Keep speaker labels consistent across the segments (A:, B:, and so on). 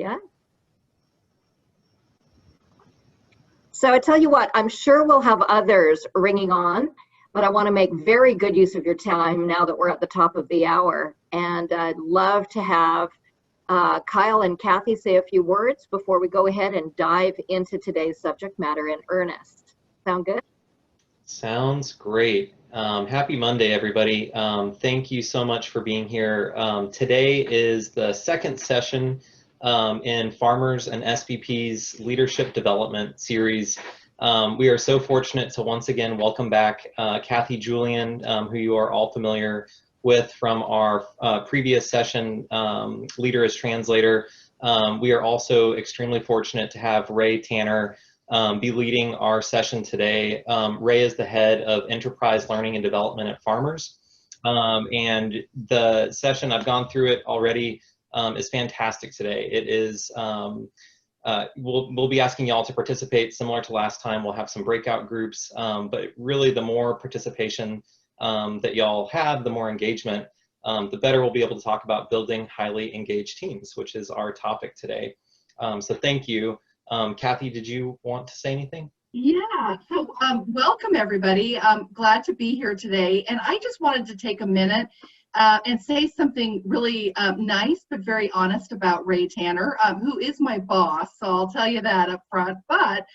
A: yet? So I tell you what, I'm sure we'll have others ringing on, but I want to make very good use of your time now that we're at the top of the hour. And I'd love to have Kyle and Kathy say a few words before we go ahead and dive into today's subject matter in earnest. Sound good?
B: Sounds great. Happy Monday, everybody. Thank you so much for being here. Today is the second session in Farmers and SVP's Leadership Development Series. We are so fortunate to once again welcome back Kathy Julian, who you are all familiar with from our previous session, Leader as Translator. We are also extremely fortunate to have Ray Tanner be leading our session today. Ray is the head of Enterprise Learning and Development at Farmers. And the session, I've gone through it already, is fantastic today. It is, we'll be asking y'all to participate similar to last time. We'll have some breakout groups, but really the more participation that y'all have, the more engagement, the better we'll be able to talk about building highly engaged teams, which is our topic today. So thank you. Kathy, did you want to say anything?
C: Yeah, so welcome everybody. I'm glad to be here today. And I just wanted to take a minute and say something really nice but very honest about Ray Tanner, who is my boss, so I'll tell you that up front. But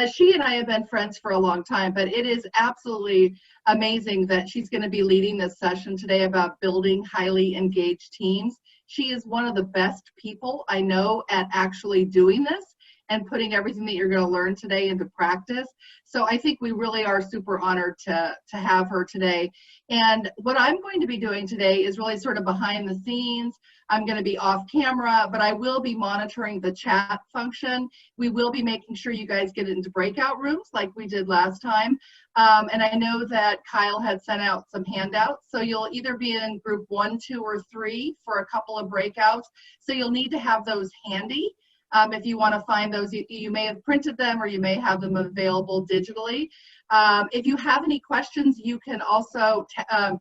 C: she and I have been friends for a long time, but it is absolutely amazing that she's going to be leading this session today about building highly engaged teams. She is one of the best people I know at actually doing this and putting everything that you're going to learn today into practice. So I think we really are super honored to have her today. And what I'm going to be doing today is really sort of behind the scenes. I'm going to be off camera, but I will be monitoring the chat function. We will be making sure you guys get into breakout rooms like we did last time. And I know that Kyle had sent out some handouts. So you'll either be in group 1, 2, or 3 for a couple of breakouts. So you'll need to have those handy. If you want to find those, you may have printed them or you may have them available digitally. If you have any questions, you can also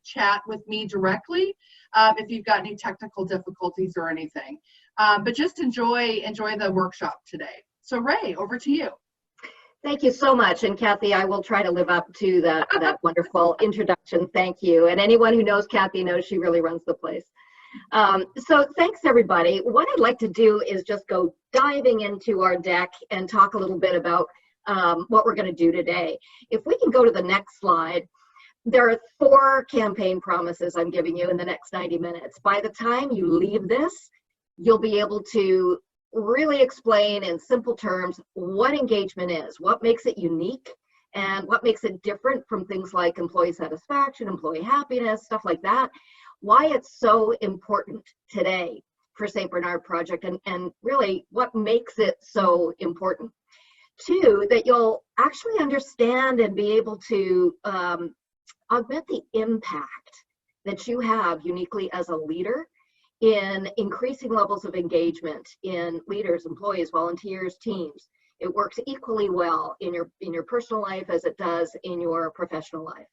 C: chat with me directly if you've got any technical difficulties or anything. But just enjoy the workshop today. So Ray, over to you.
A: Thank you so much. And Kathy, I will try to live up to that wonderful introduction. Thank you. And anyone who knows Kathy knows she really runs the place. So thanks everybody. What I'd like to do is just go diving into our deck and talk a little bit about what we're going to do today. If we can go to the next slide, there are 4 campaign promises I'm giving you in the next 90 minutes. By the time you leave this, you'll be able to really explain in simple terms what engagement is, what makes it unique, and what makes it different from things like employee satisfaction, employee happiness, stuff like that. Why it's so important today for St. Bernard Project and really what makes it so important. 2, that you'll actually understand and be able to augment the impact that you have uniquely as a leader in increasing levels of engagement in leaders, employees, volunteers, teams. It works equally well in your personal life as it does in your professional life.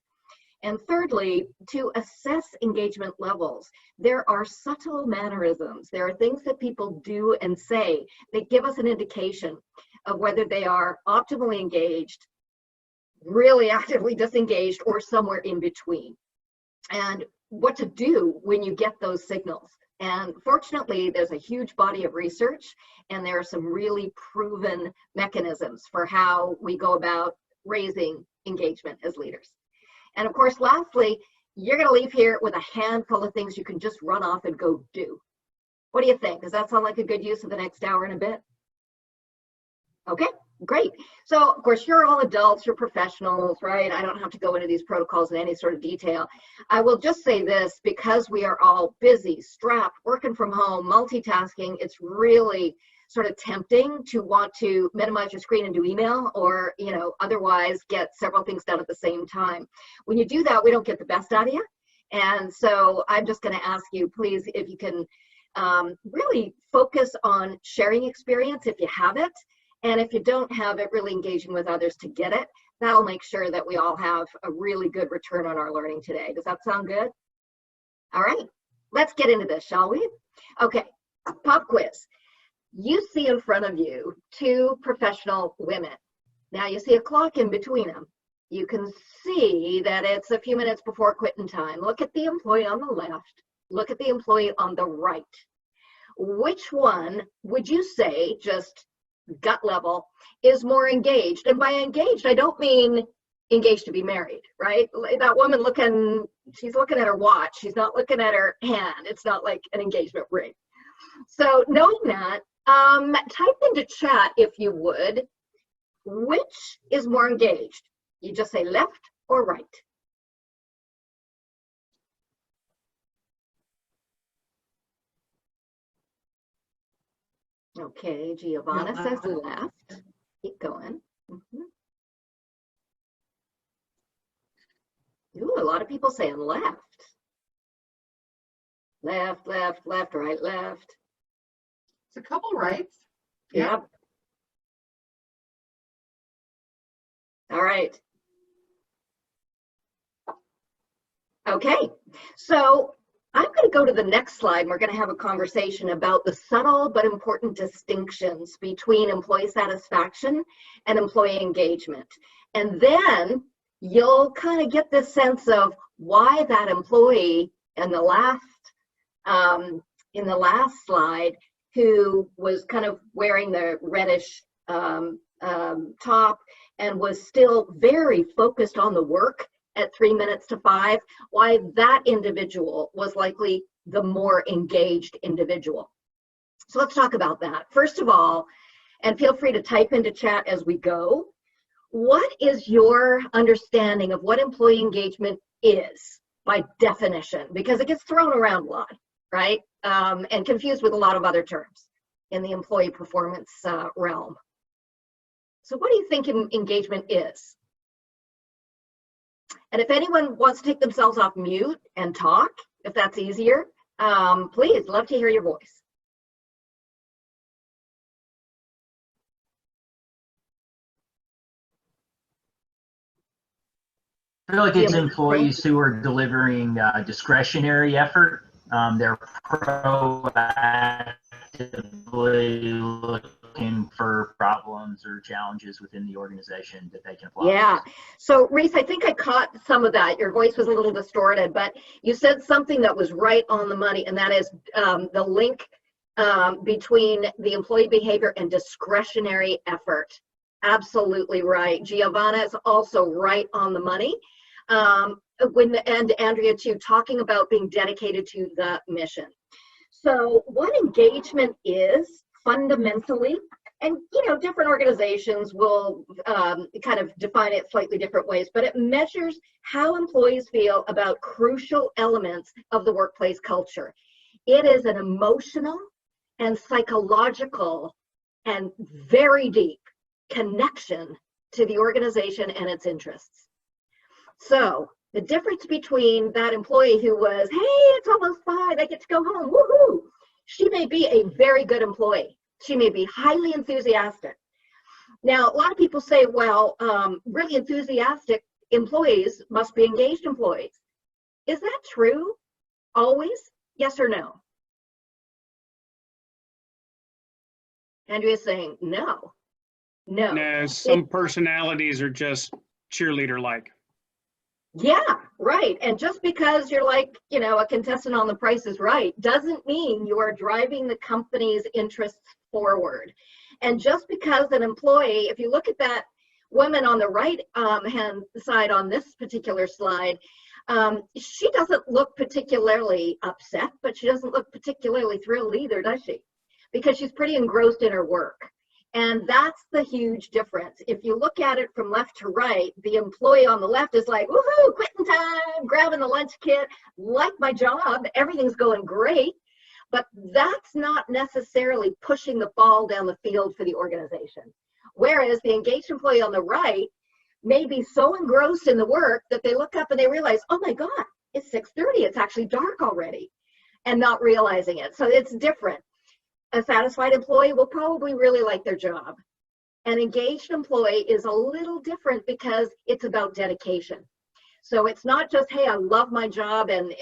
A: And thirdly, to assess engagement levels, there are subtle mannerisms. There are things that people do and say that give us an indication of whether they are optimally engaged, really actively disengaged, or somewhere in between. And what to do when you get those signals. And fortunately, there's a huge body of research, and there are some really proven mechanisms for how we go about raising engagement as leaders. And of course, lastly, you're going to leave here with a handful of things you can just run off and go do. What do you think? Does that sound like a good use of the next hour and a bit? Okay, great. So, of course, you're all adults, you're professionals, right? I don't have to go into these protocols in any sort of detail. I will just say this, because we are all busy, strapped, working from home, multitasking, it's really sort of tempting to want to minimize your screen and do email or, otherwise get several things done at the same time. When you do that, we don't get the best out of you. And so I'm just going to ask you, please, if you can really focus on sharing experience if you have it. And if you don't have it, really engaging with others to get it. That'll make sure that we all have a really good return on our learning today. Does that sound good? All right, let's get into this, shall we? Okay, pop quiz. you see in front of you two professional women. Now you see a clock in between them. You can see that it's a few minutes before quitting time. Look at the employee on the left. Look at the employee on the right. Which one would you say, just gut level, is more engaged? And by engaged, I don't mean engaged to be married, right? That woman she's looking at her watch. She's not looking at her hand. It's not like an engagement ring. So knowing that, type into chat, if you would, which is more engaged? You just say left or right. Okay, Giovanna says left. Keep going. Ooh, a lot of people saying left. Left, left, left, right, left.
C: It's a couple rights.
A: Yep. All right. Okay, so I'm going to go to the next slide. And we're going to have a conversation about the subtle but important distinctions between employee satisfaction and employee engagement. And then you'll kind of get this sense of why that employee in the last slide, who was kind of wearing the reddish top and was still very focused on the work at 3 minutes to 5, why that individual was likely the more engaged individual. So let's talk about that. First of all, and feel free to type into chat as we go, what is your understanding of what employee engagement is by definition? Because it gets thrown around a lot, right? And confused with a lot of other terms in the employee performance realm. So what do you think engagement is? And if anyone wants to take themselves off mute and talk, if that's easier, please, love to hear your voice.
D: I feel like it's employees who are delivering discretionary effort. They're proactively looking for problems or challenges within the organization that they can apply.
A: Yeah. So Reese, I think I caught some of that. Your voice was a little distorted, but you said something that was right on the money, and that is the link between the employee behavior and discretionary effort. Absolutely right. Giovanna is also right on the money. And Andrea too, talking about being dedicated to the mission. So what engagement is fundamentally, and different organizations will kind of define it slightly different ways, but it measures how employees feel about crucial elements of the workplace culture. It is an emotional and psychological and very deep connection to the organization and its interests. So the difference between that employee who was, hey, it's almost 5, I get to go home, woohoo! She may be a very good employee. She may be highly enthusiastic. Now, a lot of people say, well, really enthusiastic employees must be engaged employees. Is that true? Always? Yes or no? Andrea's saying no. No.
E: No, some personalities are just cheerleader-like.
A: Yeah, right. And just because you're like, a contestant on The Price is Right doesn't mean you are driving the company's interests forward. And just because an employee, if you look at that woman on the right hand side on this particular slide, she doesn't look particularly upset, but she doesn't look particularly thrilled either, does she? Because she's pretty engrossed in her work. And that's the huge difference. If you look at it from left to right, the employee on the left is like, woohoo, quitting time, grabbing the lunch kit, like my job, everything's going great. But that's not necessarily pushing the ball down the field for the organization. Whereas the engaged employee on the right may be so engrossed in the work that they look up and they realize, oh my God, it's 6:30, it's actually dark already, and not realizing it. So it's different. A satisfied employee will probably really like their job. An engaged employee is a little different because it's about dedication. So it's not just, hey, I love my job and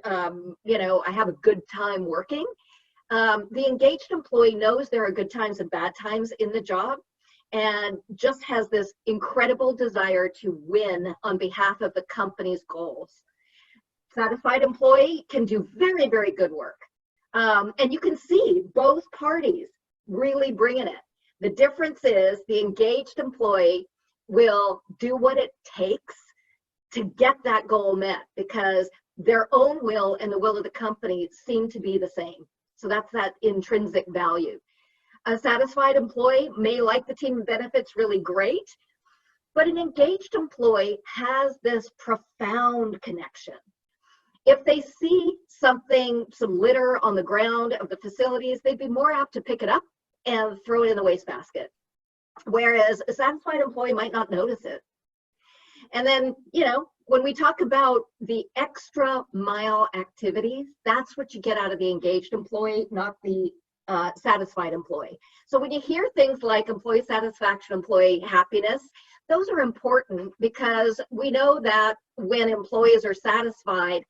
A: I have a good time working. The engaged employee knows there are good times and bad times in the job and just has this incredible desire to win on behalf of the company's goals. Satisfied employee can do very, very good work. And you can see both parties really bringing it. The difference is the engaged employee will do what it takes to get that goal met because their own will and the will of the company seem to be the same. So that's that intrinsic value. A satisfied employee may like the team benefits really great, but an engaged employee has this profound connection. If they see something, some litter on the ground of the facilities, they'd be more apt to pick it up and throw it in the wastebasket. Whereas a satisfied employee might not notice it. And then, you know, when we talk about the extra mile activities, that's what you get out of the engaged employee, not the satisfied employee. So when you hear things like employee satisfaction, employee happiness, those are important because we know that when employees are satisfied,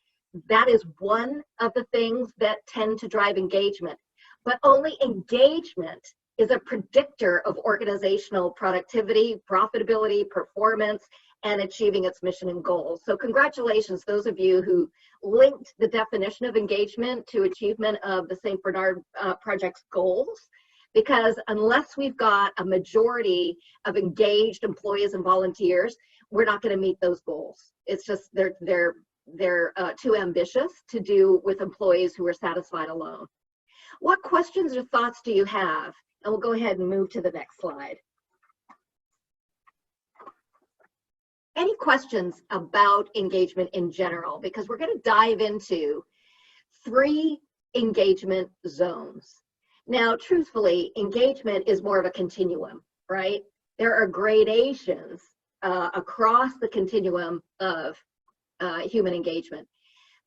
A: that is one of the things that tend to drive engagement. But only engagement is a predictor of organizational productivity, profitability, performance, and achieving its mission and goals. So congratulations, those of you who linked the definition of engagement to achievement of the St. Bernard Project's goals, because unless we've got a majority of engaged employees and volunteers, we're not going to meet those goals. It's just they're too ambitious to do with employees who are satisfied alone. What questions or thoughts do you have? And we'll go ahead and move to the next slide. Any questions about engagement in general? Because we're going to dive into 3 engagement zones. Now, truthfully, engagement is more of a continuum, right? There are gradations across the continuum of human engagement.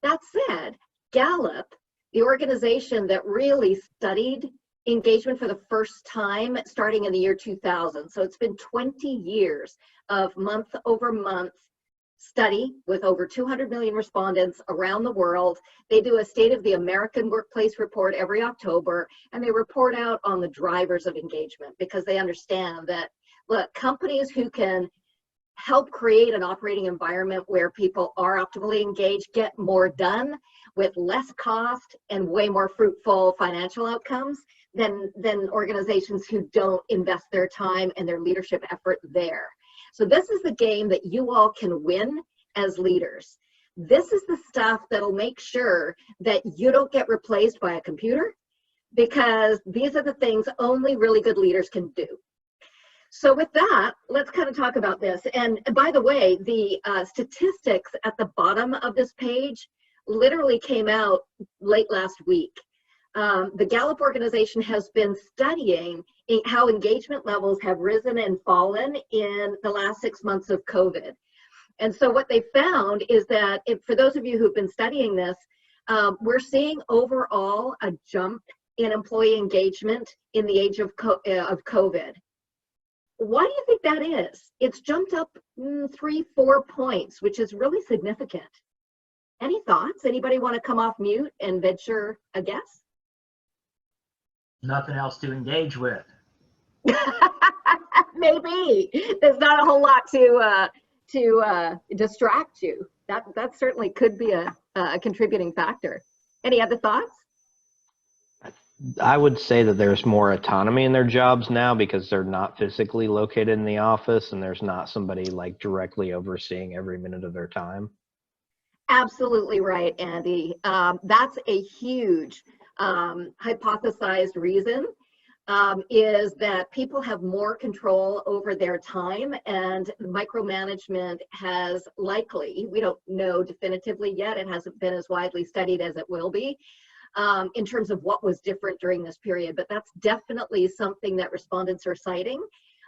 A: That said, Gallup, the organization that really studied engagement for the first time starting in the year 2000. So it's been 20 years of month-over-month study with over 200 million respondents around the world. They do a State of the American Workplace report every October, and they report out on the drivers of engagement because they understand that, look, companies who can help create an operating environment where people are optimally engaged get more done with less cost and way more fruitful financial outcomes than organizations who don't invest their time and their leadership effort there. So this is the game that you all can win as leaders. This is the stuff that'll make sure that you don't get replaced by a computer, because these are the things only really good leaders can do. So with that, let's kind of talk about this. And by the way, the statistics at the bottom of this page literally came out late last week. The Gallup organization has been studying how engagement levels have risen and fallen in the last 6 months of COVID. And so what they found is that for those of you who've been studying this, we're seeing overall a jump in employee engagement in the age of COVID. Why do you think that is? It's jumped up 3-4 points, which is really significant. Any thoughts? Anybody want to come off mute and venture a guess?
D: Nothing else to engage with.
A: Maybe there's not a whole lot to distract you. That certainly could be a contributing factor. Any other thoughts?
F: I would say that there's more autonomy in their jobs now because they're not physically located in the office and there's not somebody like directly overseeing every minute of their time.
A: Absolutely right, Andy. That's a huge hypothesized reason, is that people have more control over their time, and micromanagement has likely, we don't know definitively yet, it hasn't been as widely studied as it will be, in terms of what was different during this period. But that's definitely something that respondents are citing,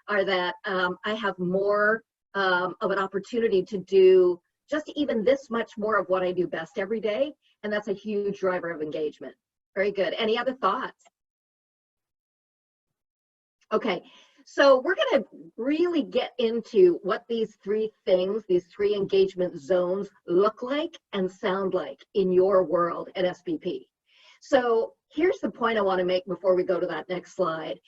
A: are that I have more of an opportunity to do just even this much more of what I do best every day, and that's a huge driver of engagement. Very good. Any other thoughts? Okay, so we're going to really get into what these 3 things, these 3 engagement zones look like and sound like in your world at SBP. So here's the point I want to make before we go to that next slide,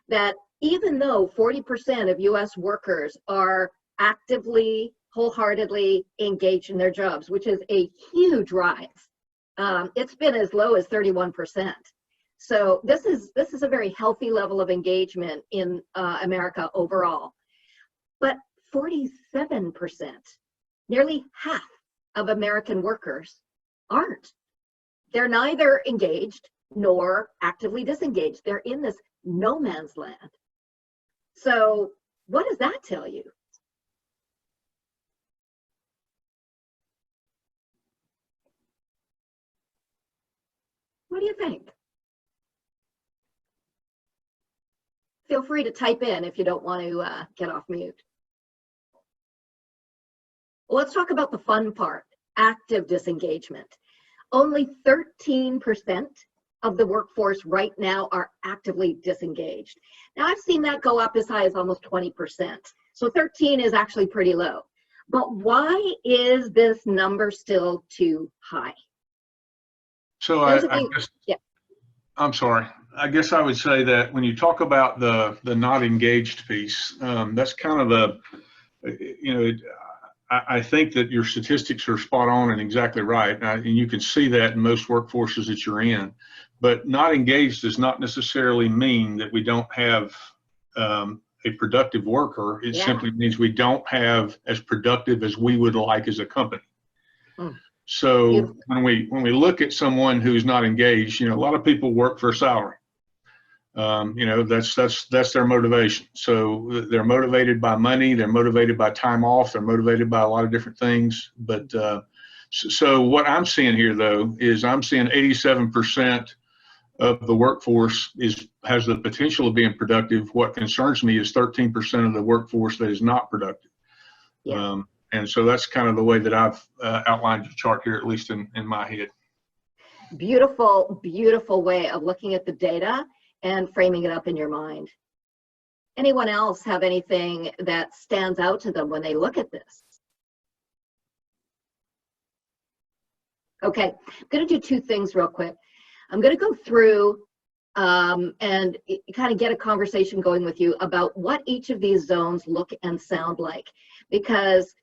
A: that even though 40% of US workers are actively, wholeheartedly engaged in their jobs, which is a huge rise, it's been as low as 31%. So this is a very healthy level of engagement in America overall. But 47%, nearly half of American workers aren't. They're neither engaged nor actively disengaged. They're in this no man's land. So what does that tell you? What do you think? Feel free to type in if you don't want to get off mute. Well, let's talk about the fun part, active disengagement. Only 13% of the workforce right now are actively disengaged. Now, I've seen that go up as high as almost 20%. So 13 is actually pretty low. But why is this number still too high?
G: So I'm sorry. I guess I would say that when you talk about the not engaged piece, that's kind of I think that your statistics are spot on and exactly right. And you can see that in most workforces that you're in. But not engaged does not necessarily mean that we don't have a productive worker. It simply means we don't have as productive as we would like as a company. So when we look at someone who's not engaged, a lot of people work for a salary. That's their motivation. So they're motivated by money, they're motivated by time off, they're motivated by a lot of different things. But so what I'm seeing here, though, is I'm seeing 87% of the workforce has the potential of being productive. What concerns me is 13% of the workforce that is not productive. Yeah. And so that's kind of the way that I've outlined the chart here, at least in my head.
A: Beautiful, beautiful way of looking at the data and framing it up in your mind. Anyone else have anything that stands out to them when they look at this? Okay, I'm going to do two things real quick. I'm going to go through and kind of get a conversation going with you about what each of these zones look and sound like, because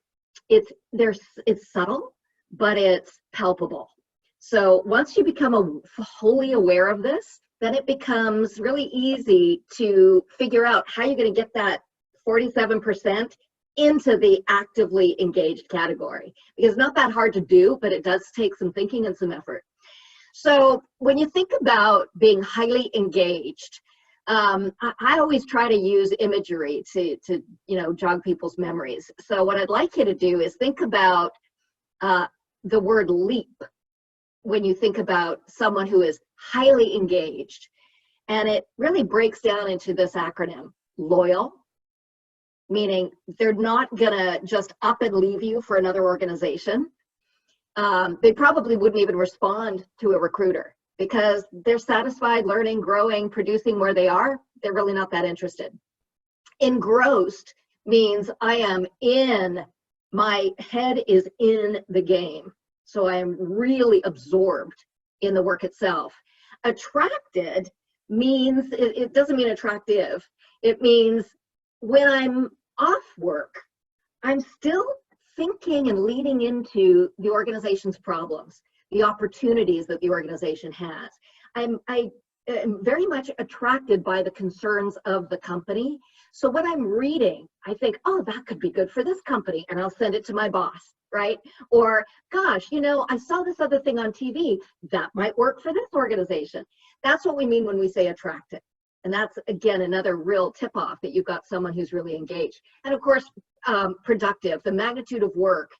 A: it's subtle, but it's palpable. So once you become wholly aware of this, then it becomes really easy to figure out how you're going to get that 47% into the actively engaged category, because it's not that hard to do, but it does take some thinking and some effort. So when you think about being highly engaged, I always try to use imagery to jog people's memories. So what I'd like you to do is think about the word leap when you think about someone who is highly engaged. And it really breaks down into this acronym: loyal, meaning they're not gonna just up and leave you for another organization. They probably wouldn't even respond to a recruiter because they're satisfied learning, growing, producing where they are. They're really not that interested. Engrossed means my head is in the game. So I am really absorbed in the work itself. Attracted means, it doesn't mean attractive. It means when I'm off work, I'm still thinking and leading into the organization's problems, the opportunities that the organization has. I am very much attracted by the concerns of the company. So when I'm reading, I think, oh, that could be good for this company, and I'll send it to my boss, right? Or, gosh, I saw this other thing on TV, that might work for this organization. That's what we mean when we say attracted. And that's, again, another real tip-off that you've got someone who's really engaged. And of course, productive. The magnitude of work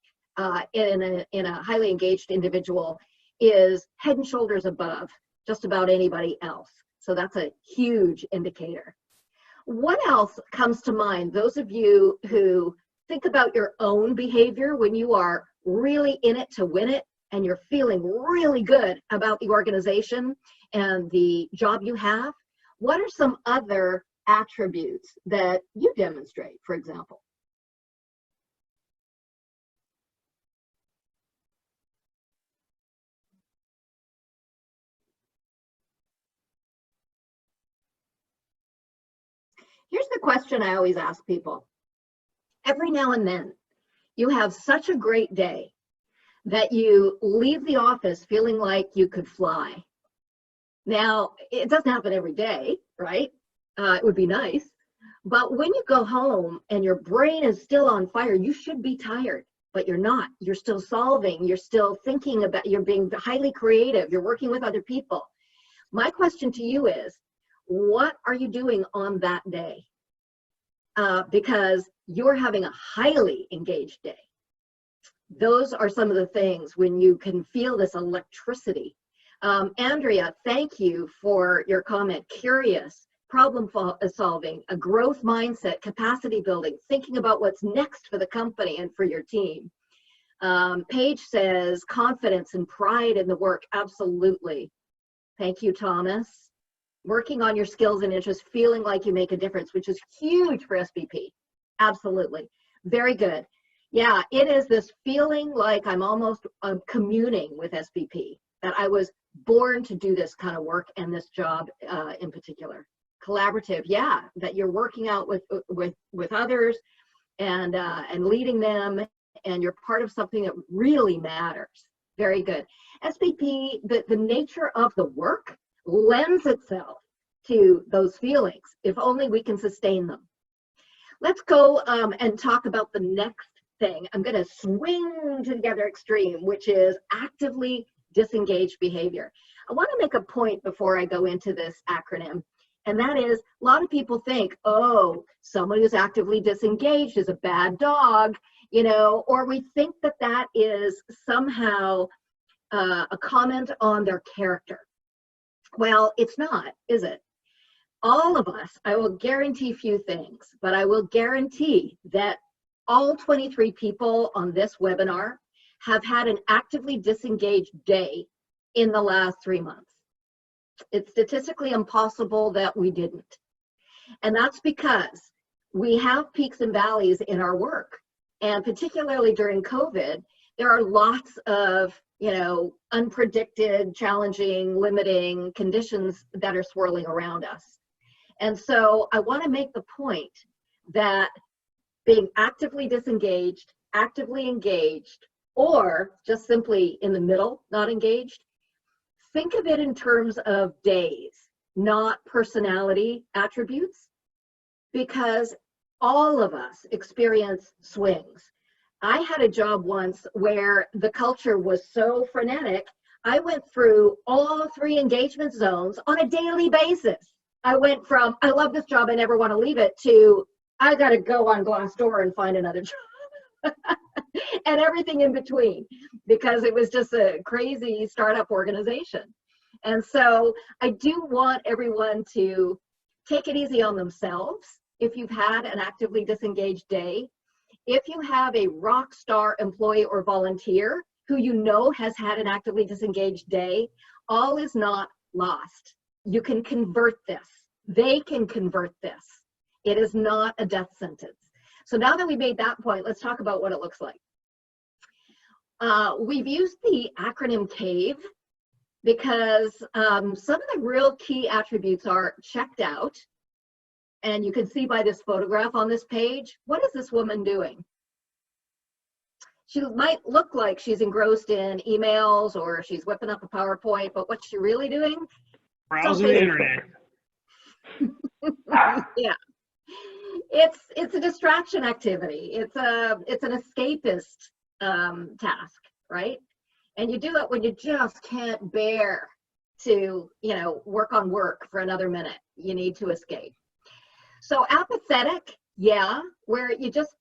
A: in a highly engaged individual is head and shoulders above just about anybody else. So that's a huge indicator. What else comes to mind? Those of you who think about your own behavior when you are really in it to win it and you're feeling really good about the organization and the job you have, what are some other attributes that you demonstrate, for example? Here's the question I always ask people. Every now and then, you have such a great day that you leave the office feeling like you could fly. Now, it doesn't happen every day, right? It would be nice. But when you go home and your brain is still on fire, you should be tired, but you're not. You're still solving. You're still thinking about, you're being highly creative. You're working with other people. My question to you is, what are you doing on that day? Because you're having a highly engaged day. Those are some of the things when you can feel this electricity. Andrea, thank you for your comment. Curious, problem solving, a growth mindset, capacity building, thinking about what's next for the company and for your team. Paige says confidence and pride in the work. Absolutely. Thank you, Thomas. Working on your skills and interests, feeling like you make a difference, which is huge for SBP. Absolutely. Very good. Yeah, it is this feeling like I'm almost communing with SBP, that I was born to do this kind of work and this job in particular. Collaborative, yeah, that you're working out with others and leading them, and you're part of something that really matters. Very good. SBP, the nature of the work lends itself to those feelings, if only we can sustain them. Let's go and talk about the next thing. I'm going to swing to the other extreme, which is actively disengaged behavior. I want to make a point before I go into this acronym, and that is a lot of people think, oh, someone who's actively disengaged is a bad dog, you know, or we think that that is somehow a comment on their character. Well, it's not, is it? All of us, I will guarantee few things, but I will guarantee that all 23 people on this webinar have had an actively disengaged day in the last 3 months. It's statistically impossible that we didn't. And that's because we have peaks and valleys in our work. And particularly during COVID, there are lots of, you know, unpredicted, challenging, limiting conditions that are swirling around us. And so I want to make the point that being actively disengaged, actively engaged, or just simply in the middle, not engaged, think of it in terms of days, not personality attributes, because all of us experience swings. I had a job once where the culture was so frenetic, I went through all 3 engagement zones on a daily basis. I went from, I love this job, I never want to leave it, to, I got to go on Glassdoor and find another job. And everything in between, because it was just a crazy startup organization. And so I do want everyone to take it easy on themselves if you've had an actively disengaged day. If you have a rock star employee or volunteer who you know has had an actively disengaged day, all is not lost. You can convert this. They can convert this. It is not a death sentence. So now that we made that point, let's talk about what it looks like. We've used the acronym CAVE because some of the real key attributes are checked out. And you can see by this photograph on this page, what is this woman doing? She might look like she's engrossed in emails or she's whipping up a PowerPoint, but what's she really doing?
E: Browsing the internet.
A: Yeah. It's a distraction activity. It's an escapist task, right? And you do it when you just can't bear to, you know, work on work for another minute. You need to escape. So apathetic, yeah, where you just,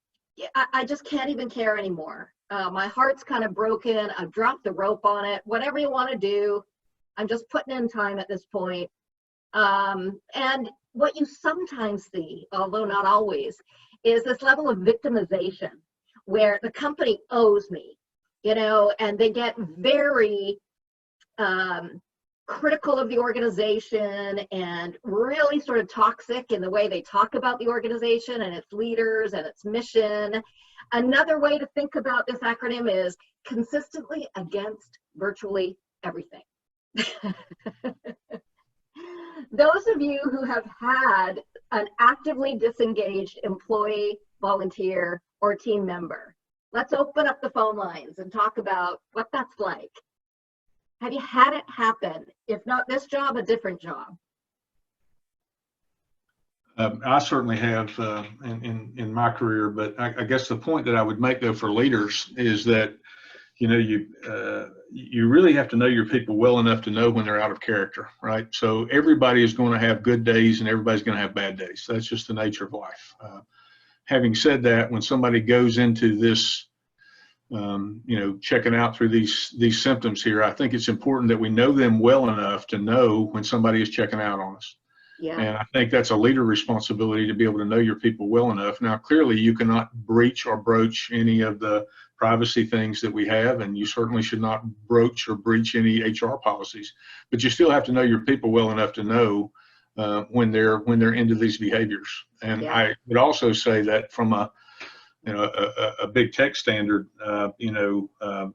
A: I just can't even care anymore. My heart's kind of broken. I've dropped the rope on it. Whatever you want to do, I'm just putting in time at this point. And what you sometimes see, although not always, is this level of victimization where the company owes me, you know, and they get very critical of the organization and really sort of toxic in the way they talk about the organization and its leaders and its mission. Another way to think about this acronym is consistently against virtually everything. Those of you who have had an actively disengaged employee, volunteer, or team member? Let's open up the phone lines and talk about what that's like. Have you had it happen? If not this job, a different job?
G: I certainly have in my career, but I guess the point that I would make though for leaders is that, you know, you really have to know your people well enough to know when they're out of character, right? So everybody is going to have good days and everybody's going to have bad days. That's just the nature of life. Having said that, when somebody goes into this, you know, checking out through these symptoms here, I think it's important that we know them well enough to know when somebody is checking out on us.
A: Yeah.
G: And I think that's a leader responsibility to be able to know your people well enough. Now, clearly you cannot breach or broach any of the privacy things that we have, and you certainly should not broach or breach any HR policies, but you still have to know your people well enough to know when they're into these behaviors. And
A: Yeah.
G: I would also say that from a big tech standard, you know,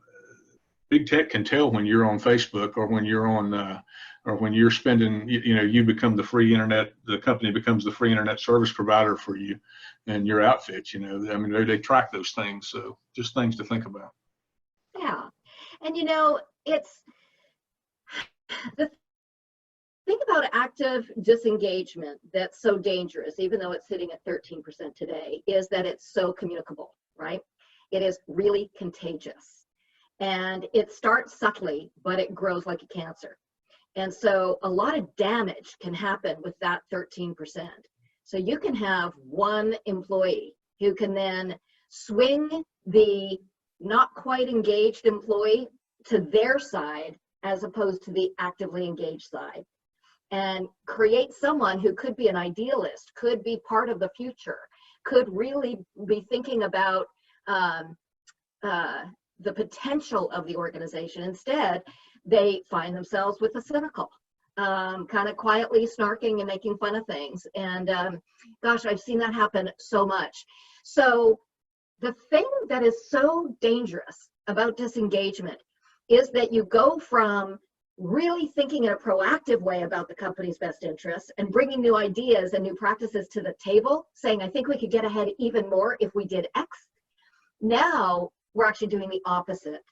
G: big tech can tell when you're on Facebook or when you're on or when you're spending, you know, you become the free internet, the company becomes the free internet service provider for you and your outfit, you know. I mean, they track those things. So just things to think about.
A: Yeah. And you know, it's the thing about active disengagement that's so dangerous, even though it's sitting at 13% today, is that it's so communicable, right? It is really contagious. And it starts subtly, but it grows like a cancer. And so a lot of damage can happen with that 13%. So you can have one employee who can then swing the not quite engaged employee to their side as opposed to the actively engaged side, and create someone who could be an idealist, could be part of the future, could really be thinking about the potential of the organization. Instead, they find themselves with the cynical, kind of quietly snarking and making fun of things. And gosh, I've seen that happen so much. So the thing that is so dangerous about disengagement is that you go from really thinking in a proactive way about the company's best interests and bringing new ideas and new practices to the table, saying, I think we could get ahead even more if we did X. Now we're actually doing the opposite.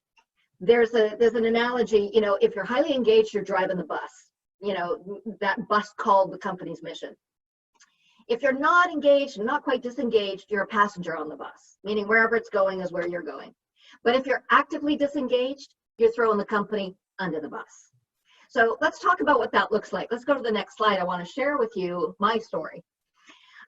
A: There's an analogy, you know, if you're highly engaged, you're driving the bus, you know, that bus called the company's mission. If you're not engaged, not quite disengaged, you're a passenger on the bus, meaning wherever it's going is where you're going. But if you're actively disengaged, you're throwing the company under the bus. So let's talk about what that looks like. Let's go to the next slide. I want to share with you my story.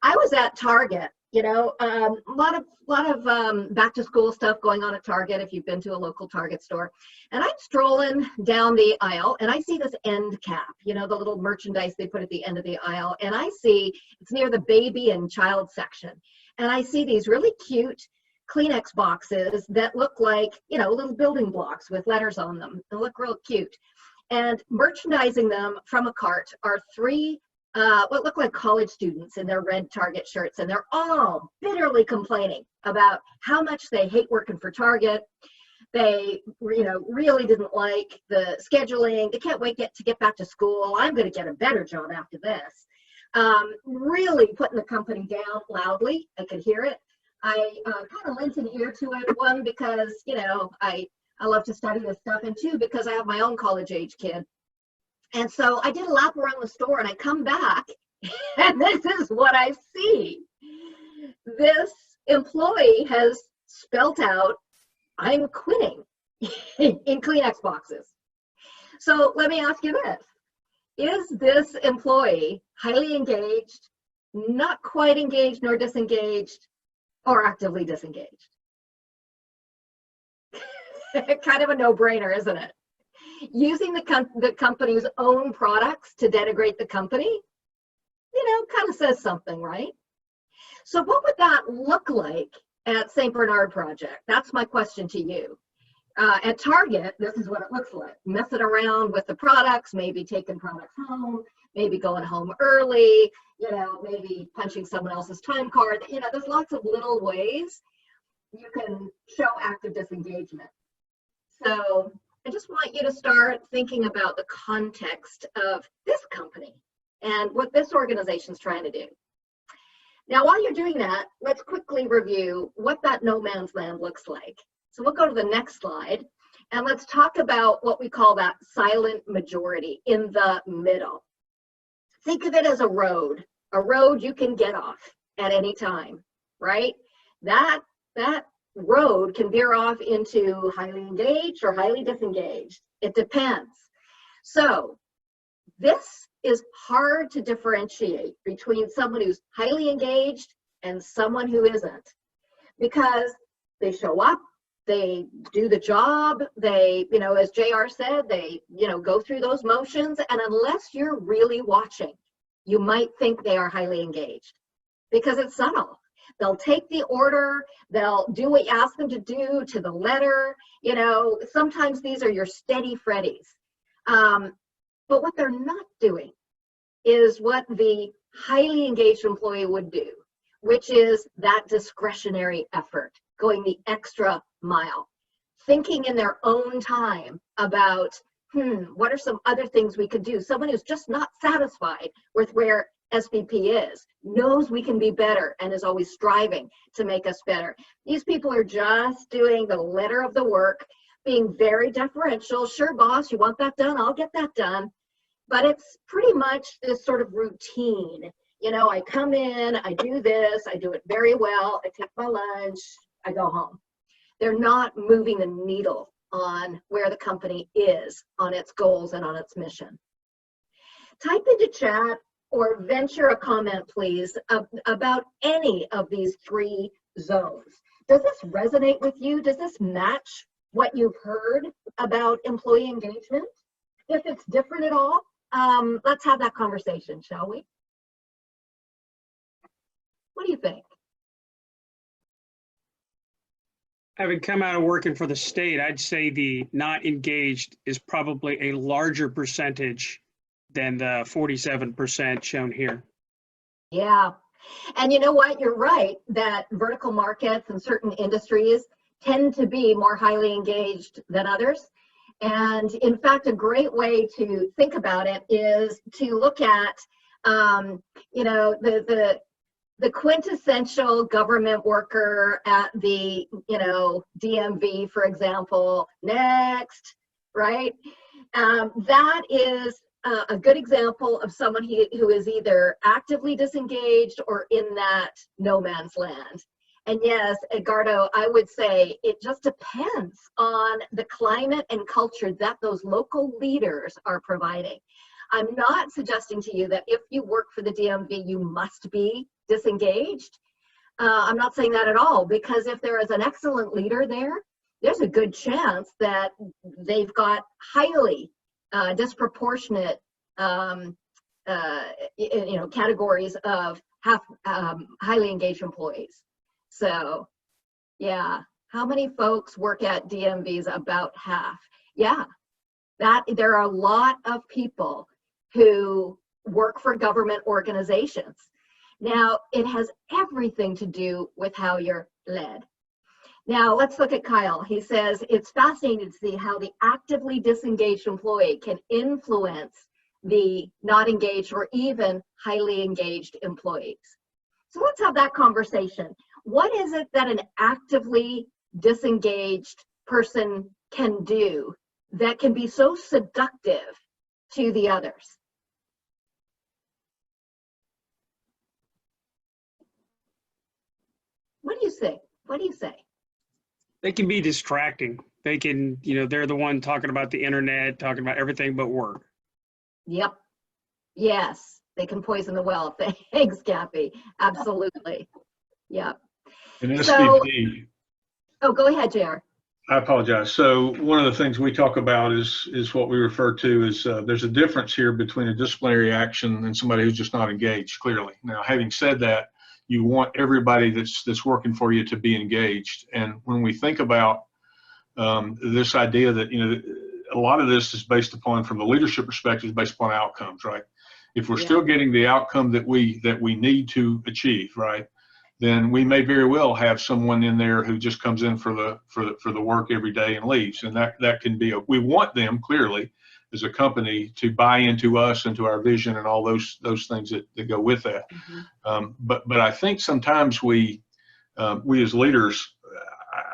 A: I was at Target, you know, a lot of back to school stuff going on at Target, if you've been to a local Target store. And I'm strolling down the aisle and I see this end cap, you know, the little merchandise they put at the end of the aisle. And I see it's near the baby and child section. And I see these really cute Kleenex boxes that look like, you know, little building blocks with letters on them. They look real cute. And merchandising them from a cart are three what look like college students in their red Target shirts, and they're all bitterly complaining about how much they hate working for Target. They, you know, really didn't like the scheduling. They can't wait to get back to school. I'm going to get a better job after this. Really putting the company down loudly. I could hear it. I kind of lent an ear to it, one, because, you know, I love to study this stuff, and two, because I have my own college age kid. And so I did a lap around the store and I come back and this is what I see. This employee has spelt out, I'm quitting in Kleenex boxes. So let me ask you this. Is this employee highly engaged, not quite engaged nor disengaged, or actively disengaged? Kind of a no-brainer, isn't it? Using the company's own products to denigrate the company, you know, kind of says something, right? So what would that look like at St. Bernard Project? That's my question to you. At Target, this is what it looks like. Messing around with the products, maybe taking products home, maybe going home early, you know, maybe punching someone else's time card. You know, there's lots of little ways you can show active disengagement. So I just want you to start thinking about the context of this company and what this organization is trying to do. Now, while you're doing that, let's quickly review what that no man's land looks like. So we'll go to the next slide, and let's talk about what we call that silent majority in the middle. Think of it as a road you can get off at any time, right? That road can veer off into highly engaged or highly disengaged. It depends. So this is hard to differentiate between someone who's highly engaged and someone who isn't, because they show up, they do the job, they, as JR said, they, go through those motions, and unless you're really watching, you might think they are highly engaged because it's subtle. They'll take the order, they'll do what you ask them to do to the letter. Sometimes these are your steady Freddies. But what they're not doing is what the highly engaged employee would do, which is that discretionary effort, going the extra mile, thinking in their own time about, what are some other things we could do? Someone who's just not satisfied with where SVP is, knows we can be better, and is always striving to make us better. These people are just doing the letter of the work, being very deferential. Sure, boss, you want that done? I'll get that done. But it's pretty much this sort of routine. I come in, I do this, I do it very well, I take my lunch, I go home. They're not moving the needle on where the company is on its goals and on its mission. Type into chat or venture a comment, please, about any of these three zones. Does this resonate with you? Does this match what you've heard about employee engagement? If it's different at all, let's have that conversation, shall we? What do you think?
E: Having come out of working for the state, I'd say the not engaged is probably a larger percentage than the 47% shown here.
A: Yeah. And you know what? You're right that vertical markets and certain industries tend to be more highly engaged than others. And in fact, a great way to think about it is to look at, the quintessential government worker at the, DMV, for example, next, right? That is a good example of someone who is either actively disengaged or in that no man's land. And yes, Edgardo, I would say it just depends on the climate and culture that those local leaders are providing. I'm not suggesting to you that if you work for the DMV, you must be disengaged. I'm not saying that at all, because if there is an excellent leader there, there's a good chance that they've got highly disproportionate categories of highly engaged employees. So yeah, how many folks work at DMVs? About half. Yeah, there are a lot of people who work for government organizations. Now, it has everything to do with how you're led. Now, let's look at Kyle. He says, it's fascinating to see how the actively disengaged employee can influence the not engaged or even highly engaged employees. So let's have that conversation. What is it that an actively disengaged person can do that can be so seductive to the others? What do you say? What do you say?
E: They can be distracting. They can, they're the one talking about the internet, talking about everything but work.
A: Yep. Yes, they can poison the well. Thanks, Kathy. Absolutely. Yep.
G: And SVP,
A: oh, go ahead, JR.
G: I apologize. So one of the things we talk about is what we refer to as there's a difference here between a disciplinary action and somebody who's just not engaged, clearly. Now, having said that, you want everybody that's working for you to be engaged. And when we think about this idea that, a lot of this is based upon, from the leadership perspective, based upon outcomes, right? If we're still getting the outcome that we need to achieve, right, then we may very well have someone in there who just comes in for the work every day and leaves. And that can be we want them, clearly, as a company to buy into us and to our vision and all those things that go with that. But I think sometimes we as leaders,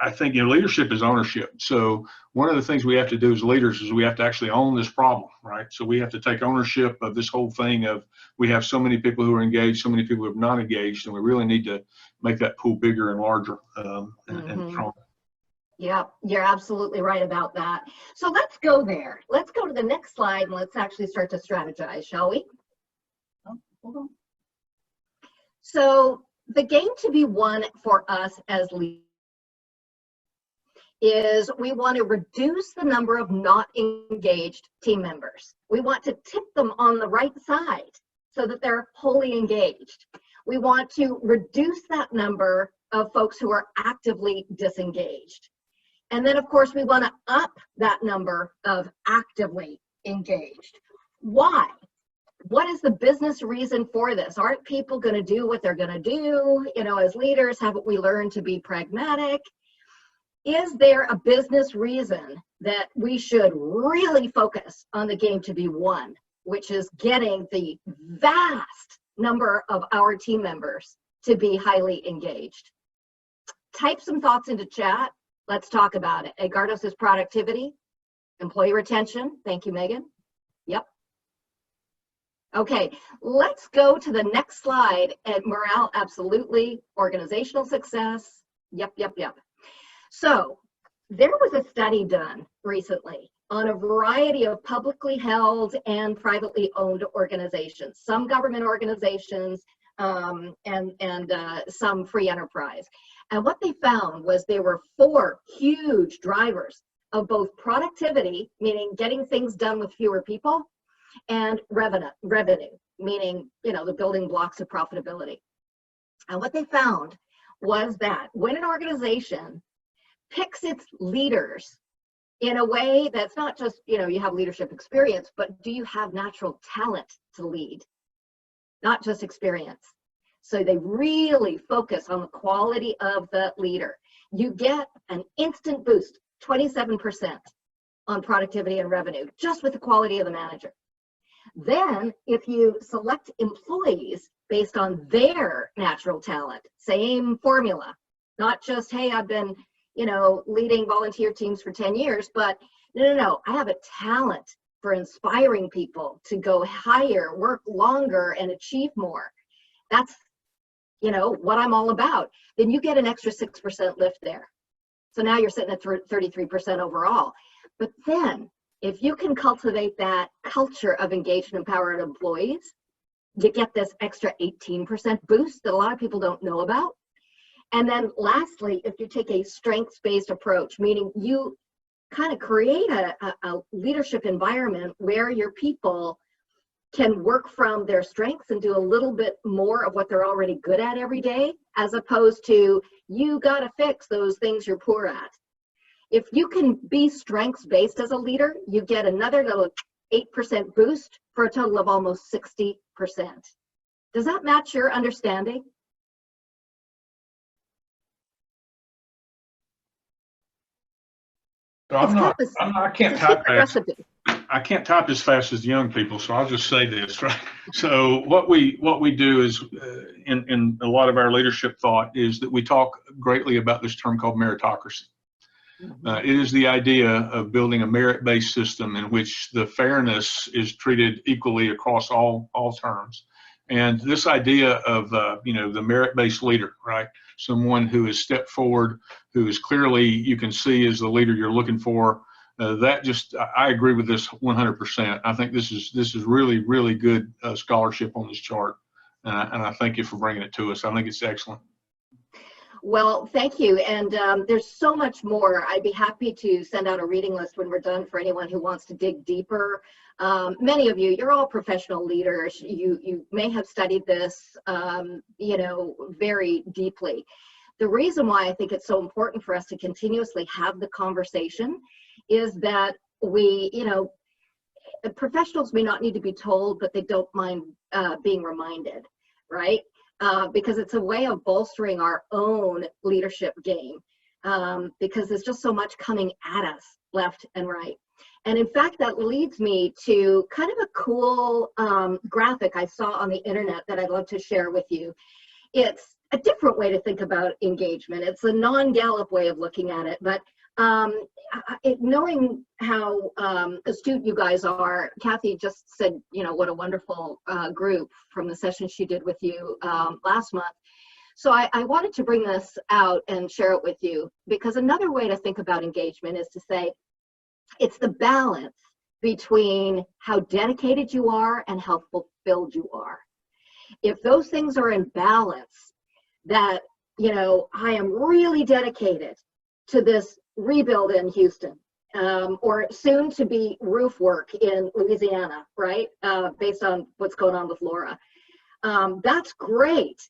G: I think, you know, leadership is ownership. So one of the things we have to do as leaders is we have to actually own this problem, right? So we have to take ownership of this whole thing of, we have so many people who are engaged, so many people who are not engaged, and we really need to make that pool bigger and larger and stronger.
A: Yeah, you're absolutely right about that. So let's go there. Let's go to the next slide and let's actually start to strategize, shall we?
C: Oh, hold on.
A: So the game to be won for us as leaders is we want to reduce the number of not engaged team members. We want to tip them on the right side so that they're wholly engaged. We want to reduce that number of folks who are actively disengaged. And then, of course, we want to up that number of actively engaged. Why? What is the business reason for this? Aren't people going to do what they're going to do? You know, as leaders, haven't we learned to be pragmatic? Is there a business reason that we should really focus on the game to be won, which is getting the vast number of our team members to be highly engaged? Type some thoughts into chat. Let's talk about it. Edgardo says productivity, employee retention. Thank you, Megan. Yep. Okay, let's go to the next slide. And morale, absolutely. Organizational success. Yep. So there was a study done recently on a variety of publicly held and privately owned organizations, some government organizations and some free enterprise. And what they found was there were 4 huge drivers of both productivity, meaning getting things done with fewer people, and revenue, meaning, you know, the building blocks of profitability. And what they found was that when an organization picks its leaders in a way that's not just, you know, you have leadership experience, but do you have natural talent to lead, not just experience? So they really focus on the quality of the leader. You get an instant boost, 27% on productivity and revenue, just with the quality of the manager. Then if you select employees based on their natural talent, same formula, not just, hey, I've been, you know, leading volunteer teams for 10 years, but no, I have a talent for inspiring people to go higher, work longer, and achieve more. That's, you know, what I'm all about. Then you get an extra 6% lift there. So now you're sitting at 33% overall. But then if you can cultivate that culture of engaged and empowered employees, you get this extra 18% boost that a lot of people don't know about. And then lastly, if you take a strengths-based approach, meaning you kind of create a leadership environment where your people can work from their strengths and do a little bit more of what they're already good at every day, as opposed to you got to fix those things you're poor at. If you can be strengths-based as a leader, you get another little 8% boost for a total of almost 60%. Does that match your understanding?
G: I can't type fast. I can't type as fast as the young people, so I'll just say this, right? So what we do is, in a lot of our leadership thought, is that we talk greatly about this term called meritocracy. It is the idea of building a merit-based system in which the fairness is treated equally across all terms. And this idea of, you know, the merit-based leader, right? Someone who has stepped forward, who is clearly, you can see as the leader you're looking for. I agree with this 100%. I think this is really, really good scholarship on this chart. And I thank you for bringing it to us. I think it's excellent.
A: Well, thank you. And there's so much more. I'd be happy to send out a reading list when we're done for anyone who wants to dig deeper. Many of you, you're all professional leaders. You may have studied this, you know, very deeply. The reason why I think it's so important for us to continuously have the conversation is that we, you know, professionals may not need to be told, but they don't mind being reminded, right? Because it's a way of bolstering our own leadership game, because there's just so much coming at us left and right. And in fact, that leads me to kind of a cool graphic I saw on the internet that I'd love to share with you. It's a different way to think about engagement. It's a non-Gallup way of looking at it, but knowing how astute you guys are, Kathy just said, you know, what a wonderful group from the session she did with you last month. So I wanted to bring this out and share it with you, because another way to think about engagement is to say, it's the balance between how dedicated you are and how fulfilled you are. If those things are in balance, that, you know, I am really dedicated to this rebuild in Houston, or soon to be roof work in Louisiana, right? Based on what's going on with Laura. That's great.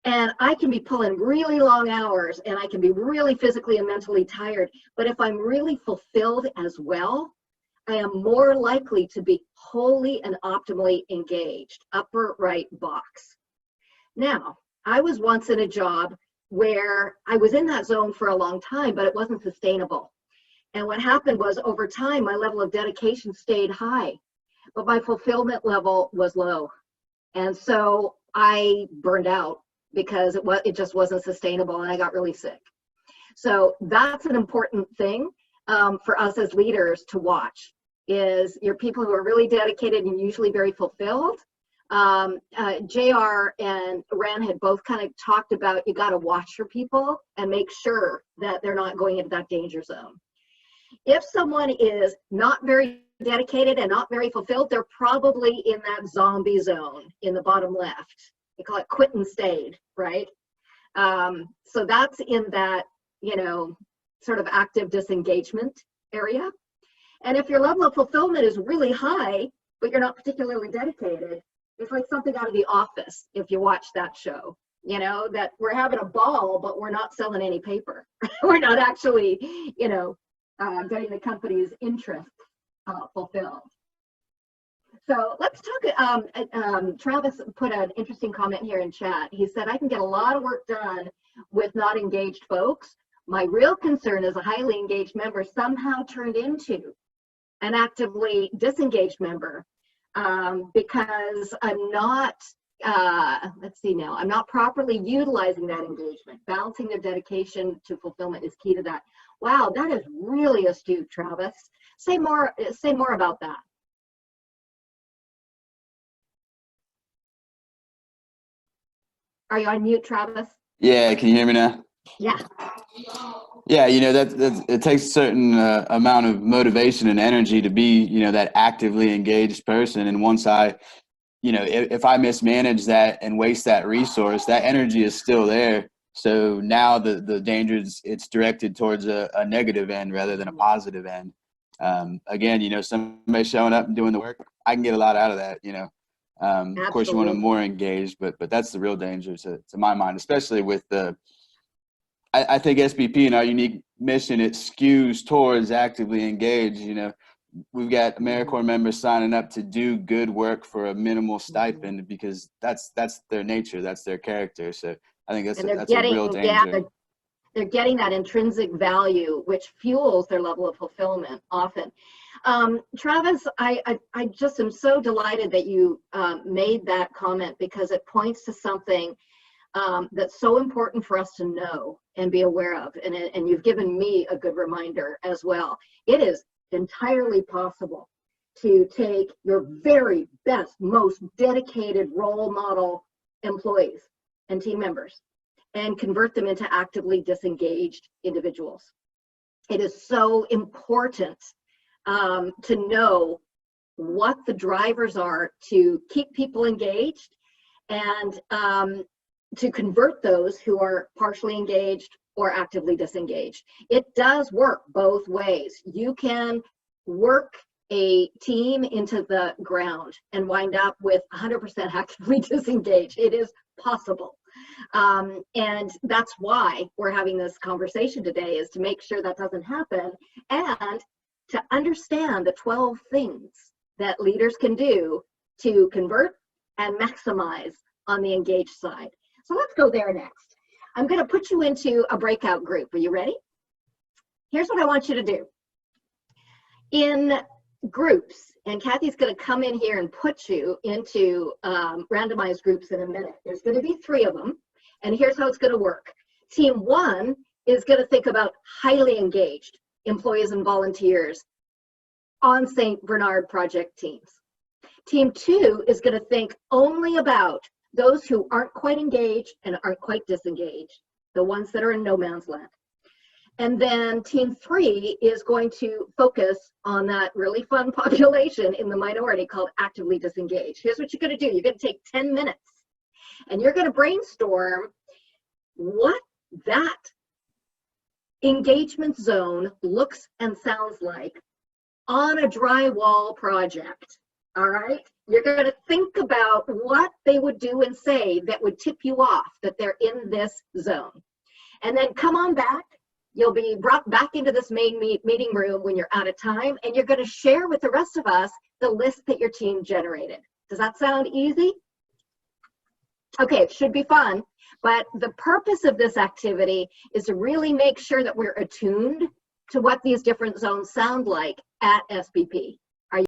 A: And I can be pulling really long hours and I can be really physically and mentally tired. But if I'm really fulfilled as well, I am more likely to be wholly and optimally engaged. Upper right box. Now, I was once in a job where I was in that zone for a long time, but it wasn't sustainable. And what happened was, over time, my level of dedication stayed high, but my fulfillment level was low. And so I burned out, because it just wasn't sustainable, and I got really sick. So that's an important thing for us as leaders to watch, is your people who are really dedicated and usually very fulfilled. JR and Ran had both kind of talked about, you got to watch your people and make sure that they're not going into that danger zone. If someone is not very dedicated and not very fulfilled, they're probably in that zombie zone in the bottom left. They call it quit and stayed, right? So that's in that, you know, sort of active disengagement area. And if your level of fulfillment is really high, but you're not particularly dedicated, it's like something out of The Office, if you watch that show, you know, that we're having a ball, but we're not selling any paper. We're not actually, you know, getting the company's interest fulfilled. So let's talk, Travis put an interesting comment here in chat. He said, I can get a lot of work done with not engaged folks. My real concern is a highly engaged member somehow turned into an actively disengaged member, because I'm not, let's see now, I'm not properly utilizing that engagement. Balancing their dedication to fulfillment is key to that. Wow, that is really astute, Travis. Say more about that. Are you on mute, Travis?
H: Yeah, can you hear me now?
A: Yeah.
H: Yeah, you know, that it takes a certain amount of motivation and energy to be, you know, that actively engaged person. And once I, you know, if I mismanage that and waste that resource, that energy is still there. So now the danger is it's directed towards a negative end rather than a positive end. Again, you know, somebody showing up and doing the work, I can get a lot out of that, you know. Of course, you want them more engaged, but that's the real danger to my mind, especially with the, I think SBP and our unique mission, it skews towards actively engaged. You know, we've got AmeriCorps members signing up to do good work for a minimal stipend because that's their nature, that's their character. So I think that's a real danger.
A: Yeah, they're getting that intrinsic value, which fuels their level of fulfillment often. Travis, I just am so delighted that you made that comment, because it points to something that's so important for us to know and be aware of. And you've given me a good reminder as well. It is entirely possible to take your very best, most dedicated role model employees and team members and convert them into actively disengaged individuals. It is so important to know what the drivers are to keep people engaged, and to convert those who are partially engaged or actively disengaged. It does work both ways. You can work a team into the ground and wind up with 100% actively disengaged. It is possible. And that's why we're having this conversation today, is to make sure that doesn't happen, and to understand the 12 things that leaders can do to convert and maximize on the engaged side. So let's go there next. I'm going to put you into a breakout group. Are you ready? Here's what I want you to do. in groups, and Kathy's going to come in here and put you into randomized groups in a minute. There's going to be 3 of them, and here's how it's going to work. Team 1 is going to think about highly engaged employees and volunteers on St. Bernard project teams. Team 2 is going to think only about those who aren't quite engaged and aren't quite disengaged, the ones that are in no man's land. And then team 3 is going to focus on that really fun population in the minority called actively disengaged. Here's what you're going to do. You're going to take 10 minutes and you're going to brainstorm what that engagement zone looks and sounds like on a drywall project. All right? You're going to think about what they would do and say that would tip you off that they're in this zone. And then come on back. You'll be brought back into this main meeting room when you're out of time, and you're going to share with the rest of us the list that your team generated. Does that sound easy? Okay, it should be fun, but the purpose of this activity is to really make sure that we're attuned to what these different zones sound like at SBP.